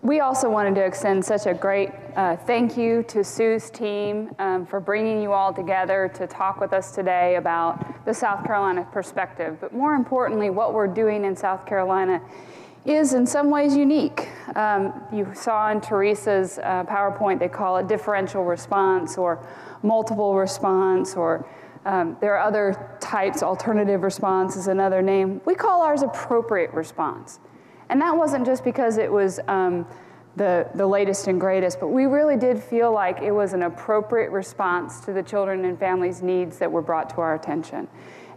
We also wanted to extend such a great thank you to Sue's team for bringing you all together to talk with us today about the South Carolina perspective. But more importantly, what we're doing in South Carolina is in some ways unique. You saw in Teresa's PowerPoint, they call it differential response or multiple response, or there are other types, alternative response is another name. We call ours appropriate response. And that wasn't just because it was the latest and greatest, but we really did feel like it was an appropriate response to the children and families' needs that were brought to our attention.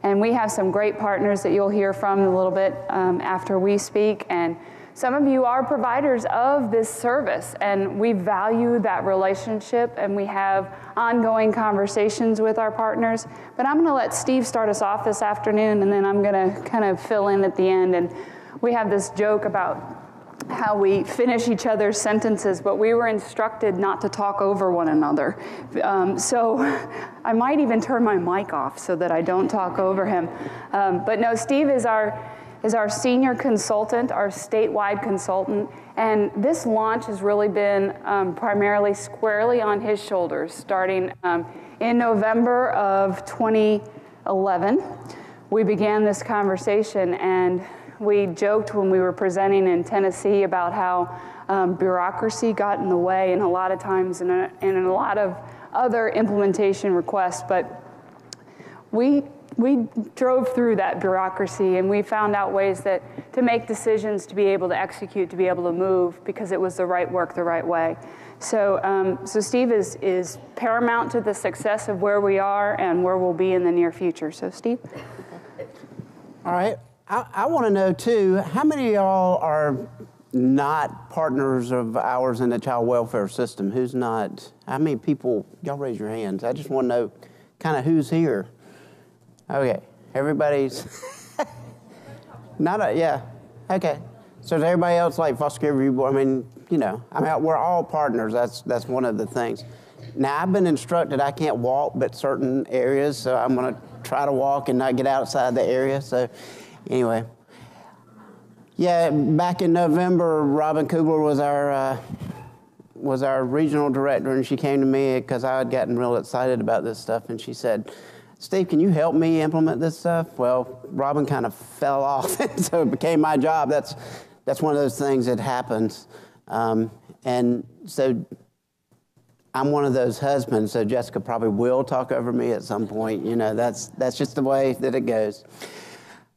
And we have some great partners that you'll hear from a little bit after we speak. And some of you are providers of this service, and we value that relationship, and we have ongoing conversations with our partners. But I'm going to let Steve start us off this afternoon, and then I'm going to kind of fill in at the end. And we have this joke about how we finish each other's sentences, but we were instructed not to talk over one another. So I might even turn my mic off so that I don't talk over him. But no, Steve is our senior consultant, our statewide consultant, and this launch has really been primarily squarely on his shoulders, starting in November of 2011. We began this conversation, and we joked when we were presenting in Tennessee about how bureaucracy got in the way, and a lot of times in a lot of other implementation requests, but we drove through that bureaucracy, and we found out ways to make decisions, to be able to execute, to be able to move, because it was the right work the right way. So Steve is paramount to the success of where we are and where we'll be in the near future. So Steve. All right. I want to know, too, how many of y'all are not partners of ours in the child welfare system? Who's not? How many people? Y'all raise your hands. I just want to know kind of who's here. Okay. Everybody's yeah. Okay. So is everybody else like foster care review board? I mean, we're all partners. That's one of the things. Now, I've been instructed I can't walk but certain areas, so I'm going to try to walk and not get outside the area. So anyway, yeah, back in November, Robin Kubler was our regional director, and she came to me because I had gotten real excited about this stuff, and she said, Steve, can you help me implement this stuff? Well, Robin kind of fell off, and so it became my job. That's one of those things that happens. And so I'm one of those husbands, so Jessica probably will talk over me at some point. That's just the way that it goes.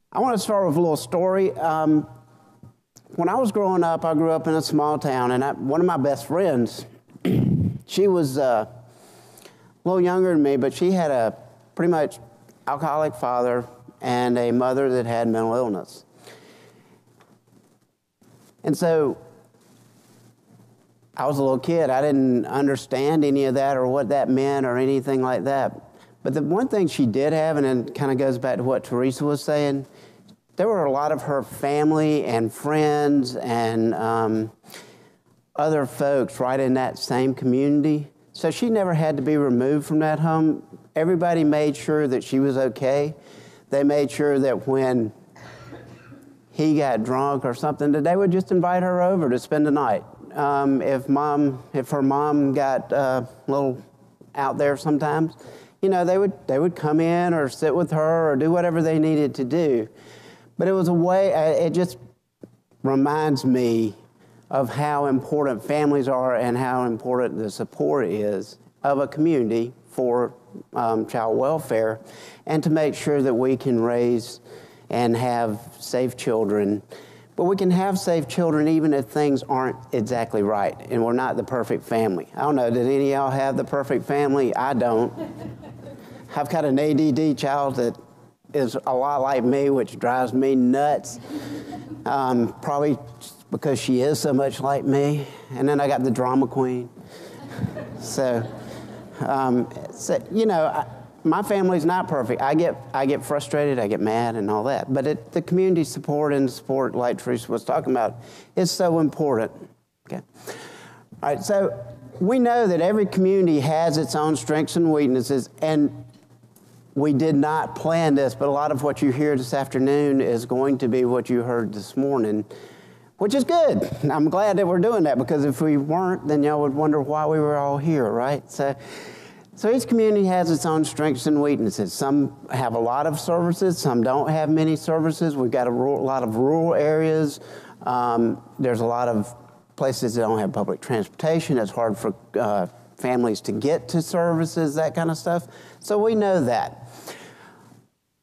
I want to start with a little story. When I was growing up, I grew up in a small town, and one of my best friends, she was a little younger than me, but she had a pretty much alcoholic father and a mother that had mental illness. And so I was a little kid. I didn't understand any of that or what that meant or anything like that. But the one thing she did have, and it kind of goes back to what Teresa was saying, there were a lot of her family and friends and other folks right in that same community. So she never had to be removed from that home. Everybody made sure that she was okay. They made sure that when he got drunk or something, that they would just invite her over to spend the night. If her mom got a little out there sometimes, they would come in or sit with her or do whatever they needed to do. But it was a way, it just reminds me of how important families are and how important the support is of a community for child welfare, and to make sure that we can raise and have safe children. But we can have safe children even if things aren't exactly right and we're not the perfect family. I don't know, did any of y'all have the perfect family? I don't. I've got an ADD child that is a lot like me, which drives me nuts, probably because she is so much like me. And then I got the drama queen. My family's not perfect. I get frustrated, I get mad and all that. But the community support and support, like Teresa was talking about, is so important. Okay. All right, so we know that every community has its own strengths and weaknesses, and we did not plan this, but a lot of what you hear this afternoon is going to be what you heard this morning. which is good. I'm glad that we're doing that, because if we weren't, then y'all would wonder why we were all here, right? So each community has its own strengths and weaknesses. Some have a lot of services, some don't have many services. We've got a lot of rural areas. There's a lot of places that don't have public transportation. It's hard for families to get to services, that kind of stuff. So we know that.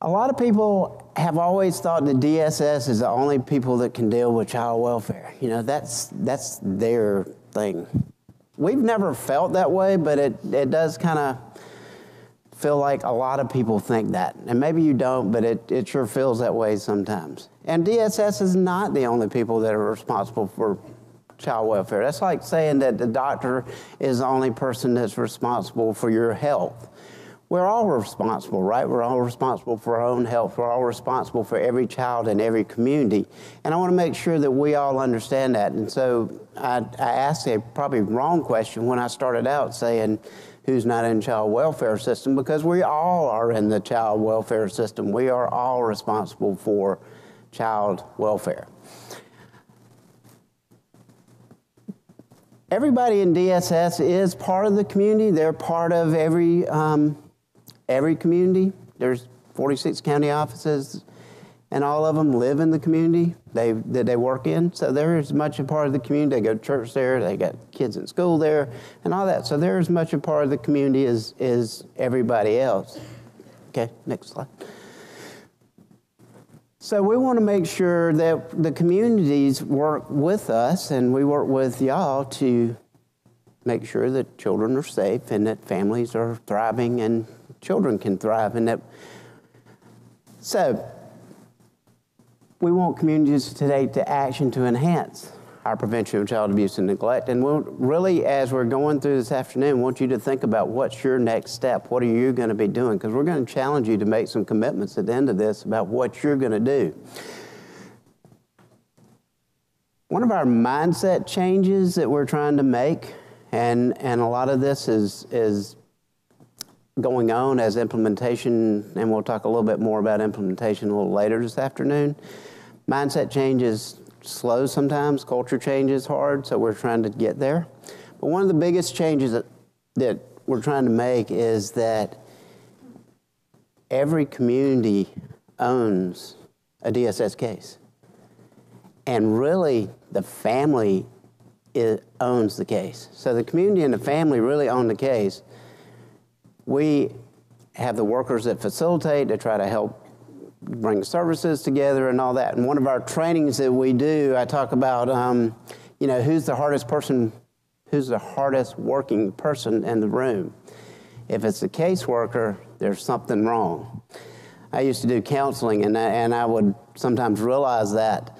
A lot of people have always thought that DSS is the only people that can deal with child welfare. You know, that's their thing. We've never felt that way, but it does kind of feel like a lot of people think that. And maybe you don't, but it sure feels that way sometimes. And DSS is not the only people that are responsible for child welfare. That's like saying that the doctor is the only person that's responsible for your health. We're all responsible, right? We're all responsible for our own health. We're all responsible for every child in every community. And I want to make sure that we all understand that. And so I asked a probably wrong question when I started out saying, who's not in child welfare system? Because we all are in the child welfare system. We are all responsible for child welfare. Everybody in DSS is part of the community. They're part of every community. There's 46 county offices, and all of them live in the community that they work in. So they're as much a part of the community. They go to church there. They got kids in school there, and all that. So they're as much a part of the community as everybody else. Okay, next slide. So we want to make sure that the communities work with us, and we work with y'all to make sure that children are safe and that families are thriving and children can thrive. So we want communities to take to action to enhance our prevention of child abuse and neglect. And we'll really, as we're going through this afternoon, want you to think about what's your next step. What are you going to be doing? Because we're going to challenge you to make some commitments at the end of this about what you're going to do. One of our mindset changes that we're trying to make, and a lot of this is going on as implementation, and we'll talk a little bit more about implementation a little later this afternoon. Mindset change is slow sometimes. Culture change is hard, so we're trying to get there. But one of the biggest changes that we're trying to make is that every community owns a DSS case. And really, the family owns the case. So the community and the family really own the case. We have the workers that facilitate to try to help bring services together and all that. And one of our trainings that we do, I talk about, who's the hardest working person in the room. If it's a caseworker, there's something wrong. I used to do counseling, and I would sometimes realize that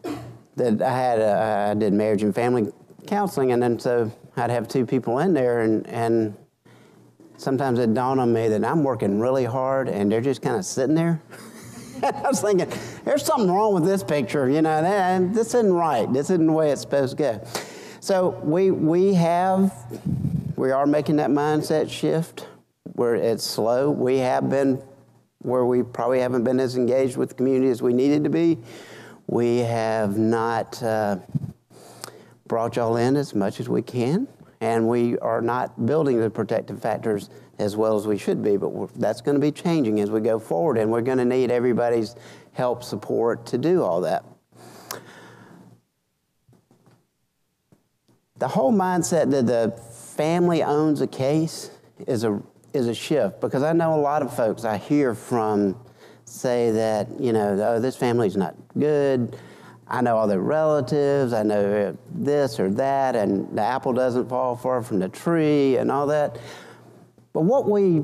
I did marriage and family counseling, and then so I'd have two people in there, and sometimes it dawned on me that I'm working really hard and they're just kind of sitting there. I was thinking, there's something wrong with this picture, this isn't right. This isn't the way it's supposed to go. So we are making that mindset shift where it's slow. We have been where we probably haven't been as engaged with the community as we needed to be. We have not brought y'all in as much as we can. And we are not building the protective factors as well as we should be, but that's going to be changing as we go forward, and we're going to need everybody's help, support to do all that. The whole mindset that the family owns a case is a shift, because I know a lot of folks I hear from say that, oh, this family's not good. I know all their relatives, I know this or that, and the apple doesn't fall far from the tree and all that. But what we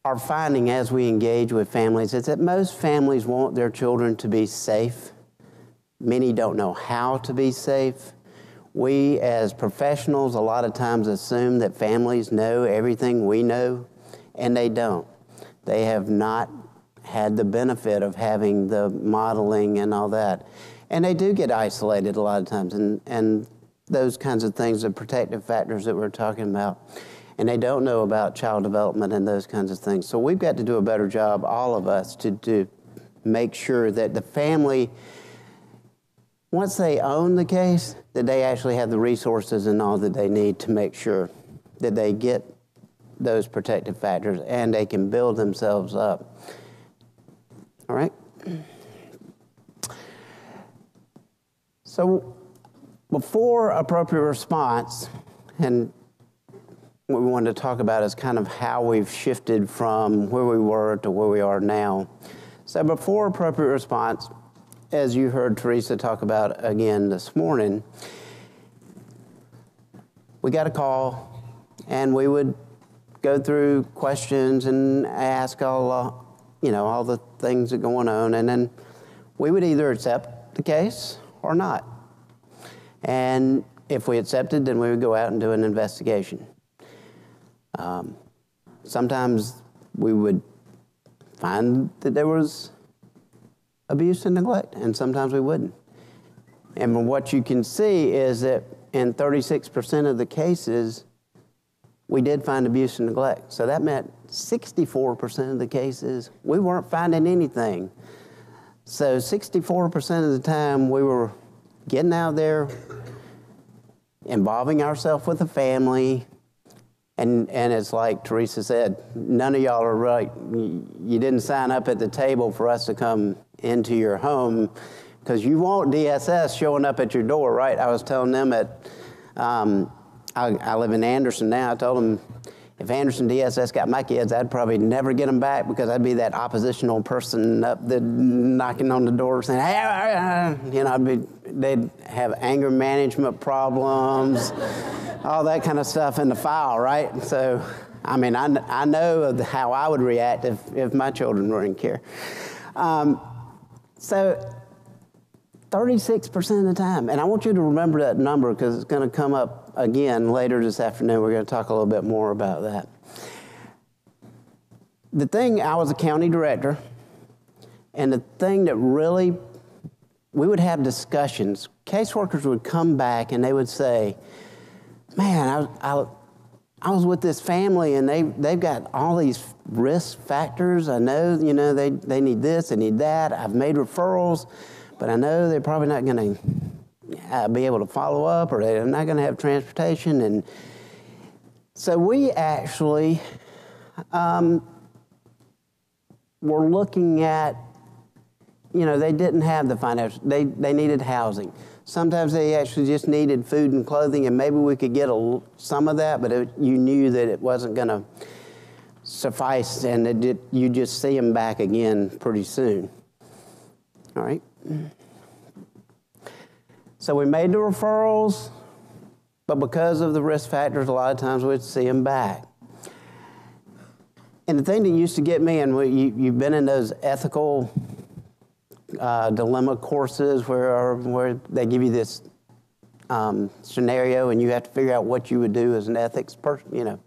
are finding as we engage with families is that most families want their children to be safe. Many don't know how to be safe. We as professionals a lot of times assume that families know everything we know, and they don't. They have not had the benefit of having the modeling and all that. And they do get isolated a lot of times, and those kinds of things, the protective factors that we're talking about. And they don't know about child development and those kinds of things. So we've got to do a better job, all of us, to make sure that the family once they own the case, that they actually have the resources and all that they need to make sure that they get those protective factors and they can build themselves up. All right? So before appropriate response, and what we wanted to talk about is kind of how we've shifted from where we were to where we are now. So before appropriate response, as you heard Teresa talk about again this morning, we got a call and we would go through questions and ask all the things that are going on, and then we would either accept the case or not. And if we accepted, then we would go out and do an investigation. Sometimes we would find that there was abuse and neglect, and sometimes we wouldn't. And what you can see is that in 36% of the cases, we did find abuse and neglect. So that meant 64% of the cases, we weren't finding anything. So 64% of the time, we were getting out there, involving ourselves with the family, and it's like Teresa said, none of y'all are right. You didn't sign up at the table for us to come into your home because you want DSS showing up at your door, right? I was telling them I live in Anderson now. I told them if Anderson DSS got my kids, I'd probably never get them back because I'd be that oppositional person up there knocking on the door saying, hey, they'd have anger management problems, all that kind of stuff in the file, right? So, I mean, I know how I would react if my children were in care. So 36% of the time, and I want you to remember that number because it's going to come up again later this afternoon. We're going to talk a little bit more about that. I was a county director, and the thing that really, we would have discussions. Caseworkers would come back and they would say, man, I was with this family and they've got all these risk factors. I know, they need this, they need that. I've made referrals, but I know they're probably not going to be able to follow up, or they're not going to have transportation. And so we actually were looking at, they didn't have the financial, they needed housing. Sometimes they actually just needed food and clothing, and maybe we could get some of that, but you knew that it wasn't going to suffice, and you just see them back again pretty soon. All right? So we made the referrals, but because of the risk factors, a lot of times we'd see them back. And the thing that used to get me, and you've been in those ethical dilemma courses where they give you this scenario and you have to figure out what you would do as an ethics person,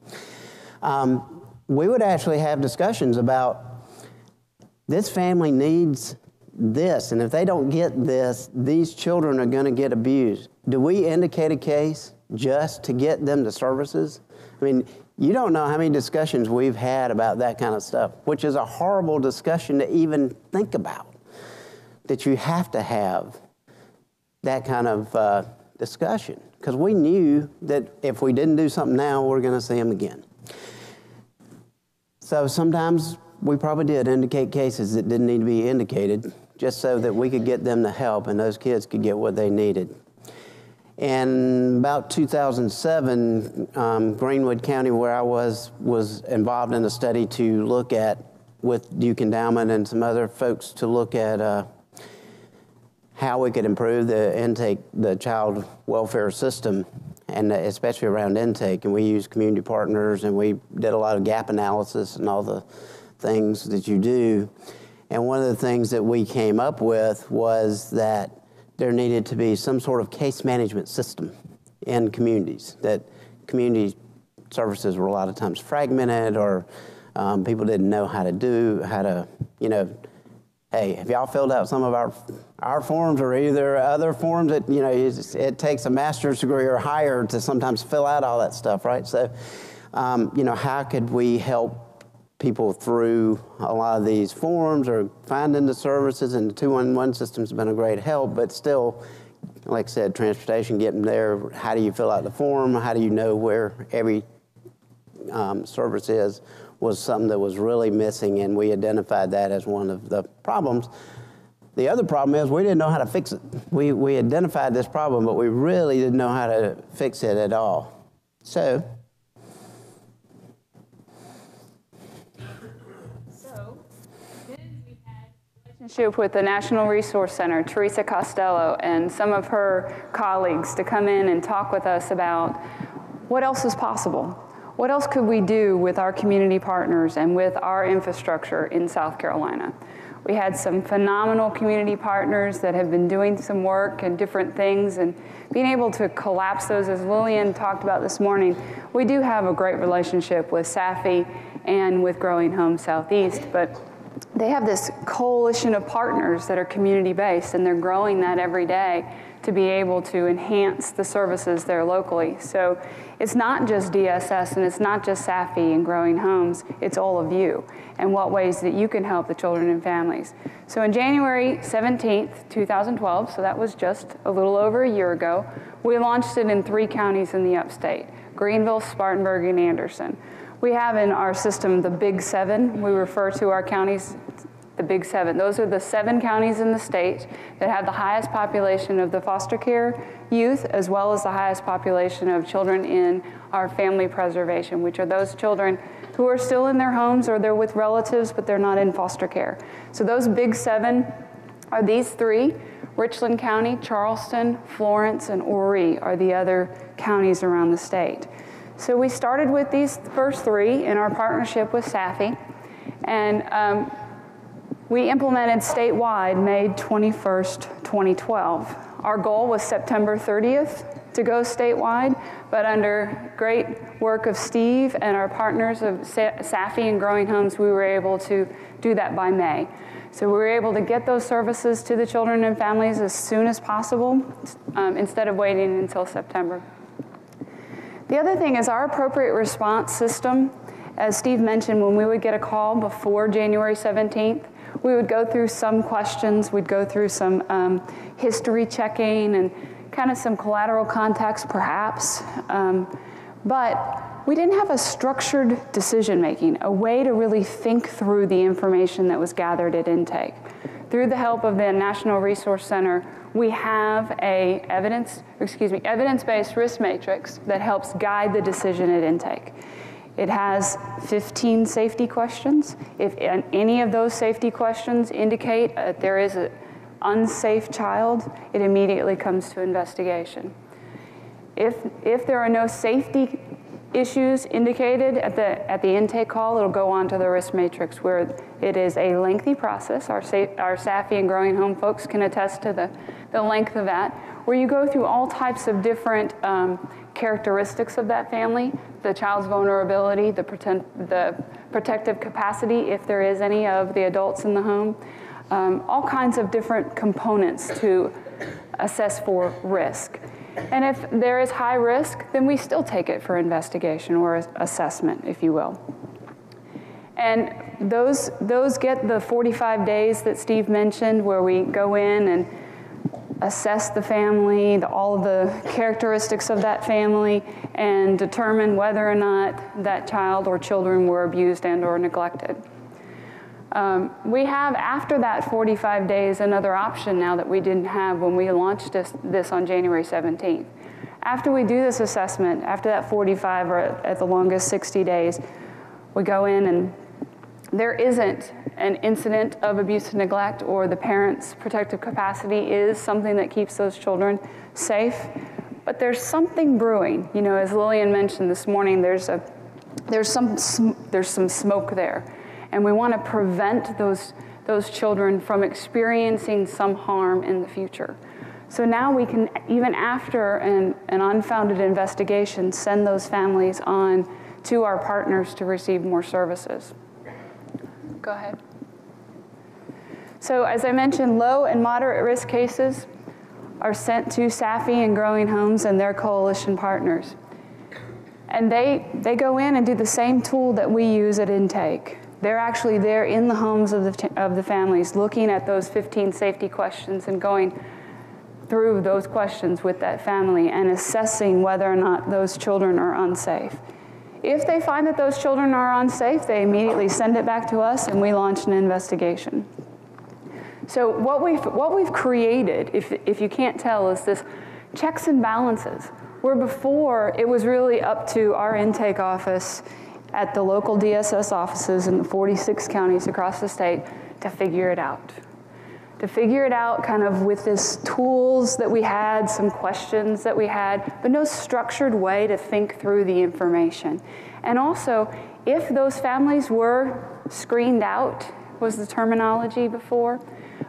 we would actually have discussions about this family needs this, and if they don't get this, these children are going to get abused. Do we indicate a case just to get them the services? I mean, you don't know how many discussions we've had about that kind of stuff, which is a horrible discussion to even think about, that you have to have that kind of discussion, because we knew that if we didn't do something now, we're going to see them again. So sometimes we probably did indicate cases that didn't need to be indicated, just so that we could get them the help and those kids could get what they needed. In about 2007, Greenwood County, where I was involved in a study to look at, with Duke Endowment and some other folks, to look at how we could improve the child welfare system, and especially around intake. And we used community partners, and we did a lot of gap analysis and all the things that you do. And one of the things that we came up with was that there needed to be some sort of case management system in communities, that community services were a lot of times fragmented, or people didn't know how to, hey, have y'all filled out some of our forms, or either other forms that, it takes a master's degree or higher to sometimes fill out all that stuff, right? So, how could we help people through a lot of these forms, or finding the services? And the 211 system's been a great help, but still like I said, transportation, getting there, how do you fill out the form, how do you know where every service is, was something that was really missing, and we identified that as one of the problems. The other problem is we didn't know how to fix it. We identified this problem, but we really didn't know how to fix it at all. So relationship with the National Resource Center, Teresa Costello, and some of her colleagues to come in and talk with us about what else is possible. What else could we do with our community partners and with our infrastructure in South Carolina? We had some phenomenal community partners that have been doing some work and different things, and being able to collapse those, as Lillian talked about this morning. We do have a great relationship with SAFI and with Growing Homes Southeast, but they have this coalition of partners that are community-based, and they're growing that every day to be able to enhance the services there locally. So it's not just DSS and it's not just SAFI and Growing Homes, it's all of you and what ways that you can help the children and families. So on January 17th, 2012, so that was just a little over a year ago, we launched it in 3 counties in the upstate, Greenville, Spartanburg, and Anderson. We have in our system the Big 7. We refer to our counties the Big 7. Those are the 7 counties in the state that have the highest population of the foster care youth, as well as the highest population of children in our family preservation, which are those children who are still in their homes or they're with relatives, but they're not in foster care. So those Big 7 are these 3. Richland County, Charleston, Florence, and Horry are the other counties around the state. So we started with these first 3 in our partnership with SAFI, and we implemented statewide May 21st, 2012. Our goal was September 30th to go statewide, but under great work of Steve and our partners of SAFI and Growing Homes, we were able to do that by May. So we were able to get those services to the children and families as soon as possible, instead of waiting until September. The other thing is our appropriate response system. As Steve mentioned, when we would get a call before January 17th, we would go through some questions, we'd go through some history checking and kind of some collateral context perhaps, but we didn't have a structured decision making, a way to really think through the information that was gathered at intake. Through the help of the National Resource Center, we have a evidence-based risk matrix that helps guide the decision at intake. It has 15 safety questions. If any of those safety questions indicate that there is an unsafe child, it immediately comes to investigation. If there are no safety issues indicated at the intake call, it'll go on to the risk matrix, where it is a lengthy process. Our SAFI and Growing Home folks can attest to the length of that, where you go through all types of different characteristics of that family, the child's vulnerability, the protective capacity, if there is any of the adults in the home, all kinds of different components to assess for risk. And if there is high risk, then we still take it for investigation or assessment, if you will. And those get the 45 days that Steve mentioned, where we go in and assess the family, all of the characteristics of that family, and determine whether or not that child or children were abused and or neglected. We have, after that 45 days, another option now that we didn't have when we launched this on January 17th. After we do this assessment, after that 45 or at the longest 60 days, we go in and there isn't an incident of abuse and neglect, or the parent's protective capacity is something that keeps those children safe, but there's something brewing. You know, as Lillian mentioned this morning, there's some smoke there. And we want to prevent those children from experiencing some harm in the future. So now we can, even after an unfounded investigation, send those families on to our partners to receive more services. Go ahead. So as I mentioned, low and moderate risk cases are sent to SAFI and Growing Homes and their coalition partners. And they go in and do the same tool that we use at intake. They're actually there in the homes of the families, looking at those 15 safety questions and going, through those questions with that family and assessing whether or not those children are unsafe. If they find that those children are unsafe, they immediately send it back to us and we launch an investigation. So what we've created, if you can't tell, is this checks and balances, where before it was really up to our intake office at the local DSS offices in the 46 counties across the state to figure it out. To figure it out kind of with this tools that we had, some questions that we had, but no structured way to think through the information. And also, if those families were screened out, was the terminology before,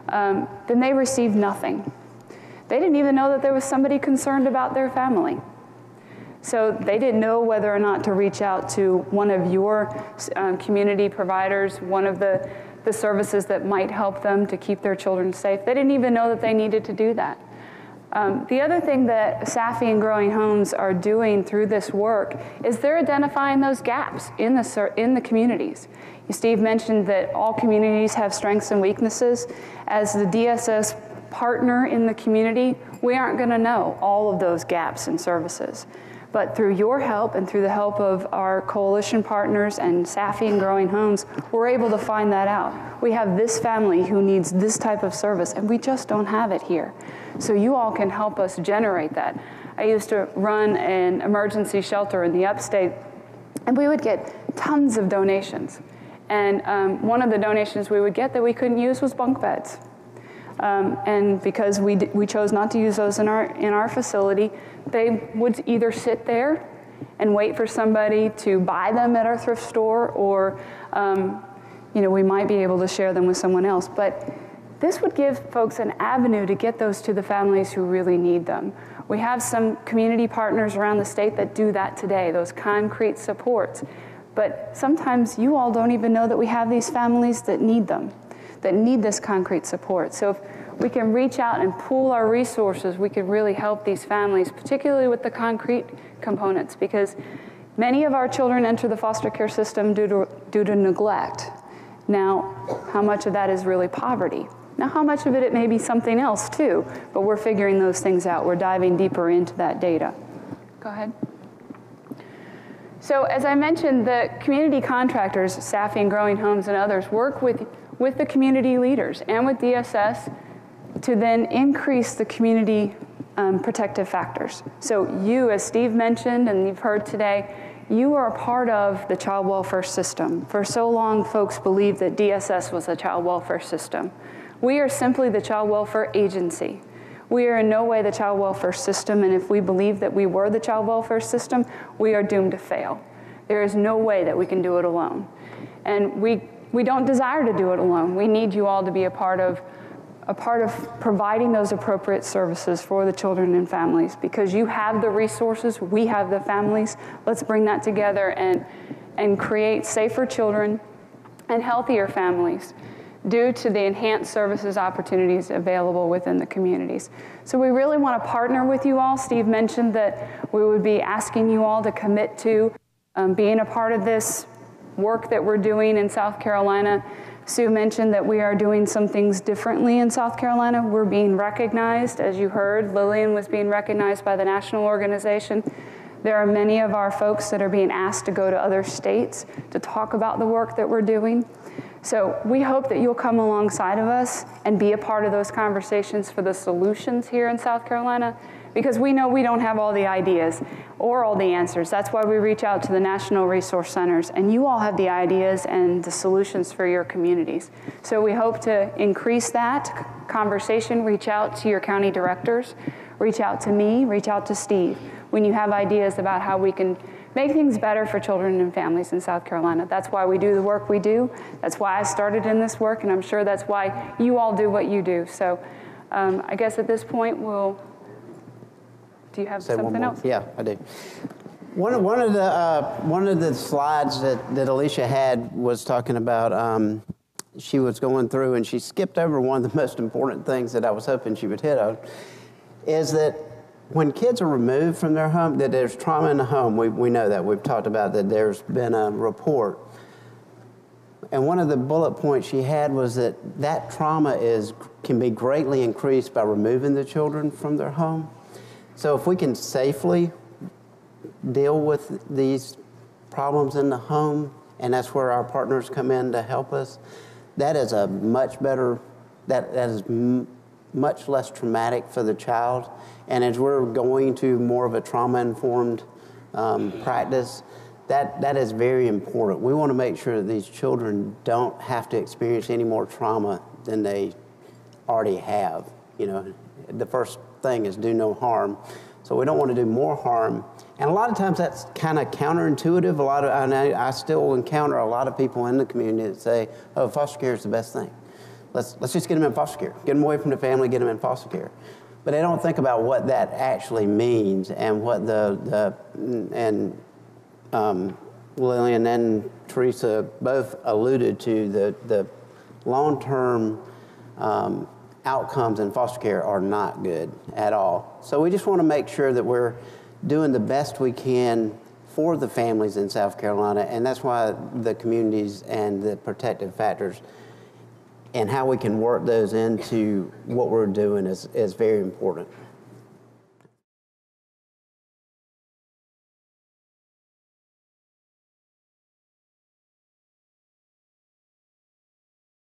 then they received nothing. They didn't even know that there was somebody concerned about their family. So they didn't know whether or not to reach out to one of your community providers, one of the services that might help them to keep their children safe. They didn't even know that they needed to do that. The other thing that Safi and Growing Homes are doing through this work is they're identifying those gaps in the communities. Steve mentioned that all communities have strengths and weaknesses. As the DSS partner in the community, we aren't going to know all of those gaps in services. But through your help and through the help of our coalition partners and Safi and Growing Homes, we're able to find that out. We have this family who needs this type of service, and we just don't have it here. So you all can help us generate that. I used to run an emergency shelter in the upstate, and we would get tons of donations. And one of the donations we would get that we couldn't use was bunk beds. And because we chose not to use those in our facility, they would either sit there and wait for somebody to buy them at our thrift store, or we might be able to share them with someone else. But this would give folks an avenue to get those to the families who really need them. We have some community partners around the state that do that today, those concrete supports. But sometimes you all don't even know that we have these families that need them, that need this concrete support. So if we can reach out and pool our resources, we can really help these families, particularly with the concrete components, because many of our children enter the foster care system due to neglect. Now, how much of that is really poverty? Now, how much of it may be something else too, but we're figuring those things out. We're diving deeper into that data. Go ahead. So as I mentioned, the community contractors, Safi and Growing Homes and others, work with the community leaders and with DSS to then increase the community protective factors. So you, as Steve mentioned and you've heard today, you are a part of the child welfare system. For so long, folks believed that DSS was a child welfare system. We are simply the child welfare agency. We are in no way the child welfare system, and if we believe that we were the child welfare system, we are doomed to fail. There is no way that we can do it alone. And we don't desire to do it alone. We need you all to be a part of providing those appropriate services for the children and families, because you have the resources, we have the families. Let's bring that together and create safer children and healthier families due to the enhanced services opportunities available within the communities. So we really want to partner with you all. Steve mentioned that we would be asking you all to commit to being a part of this work that we're doing in South Carolina. Sue mentioned that we are doing some things differently in South Carolina. We're being recognized, as you heard. Lillian was being recognized by the national organization. There are many of our folks that are being asked to go to other states to talk about the work that we're doing. So we hope that you'll come alongside of us and be a part of those conversations for the solutions here in South Carolina, because we know we don't have all the ideas or all the answers. That's why we reach out to the National Resource Centers, and you all have the ideas and the solutions for your communities. So we hope to increase that conversation. Reach out to your county directors, reach out to me, reach out to Steve when you have ideas about how we can make things better for children and families in South Carolina. That's why we do the work we do. That's why I started in this work, and I'm sure that's why you all do what you do. So I guess at this point, do you have something else? Yeah, I do. One of the slides that Alicia had was talking about, she was going through and she skipped over one of the most important things that I was hoping she would hit on, is that when kids are removed from their home, that there's trauma in the home. We know that. We've talked about that. There's been a report. And one of the bullet points she had was that trauma can be greatly increased by removing the children from their home. So if we can safely deal with these problems in the home, and that's where our partners come in to help us, that is a much better, that is much less traumatic for the child. And as we're going to more of a trauma-informed practice, that is very important. We want to make sure that these children don't have to experience any more trauma than they already have. You know, the first thing is do no harm. So we don't want to do more harm. And a lot of times that's kind of counterintuitive. I still encounter a lot of people in the community that say, oh, foster care is the best thing. Let's just get them in foster care. Get them away from the family, get them in foster care. But they don't think about what that actually means and what Lillian and Teresa both alluded to, the long-term outcomes in foster care are not good at all. So we just want to make sure that we're doing the best we can for the families in South Carolina, and that's why the communities and the protective factors and how we can work those into what we're doing is very important.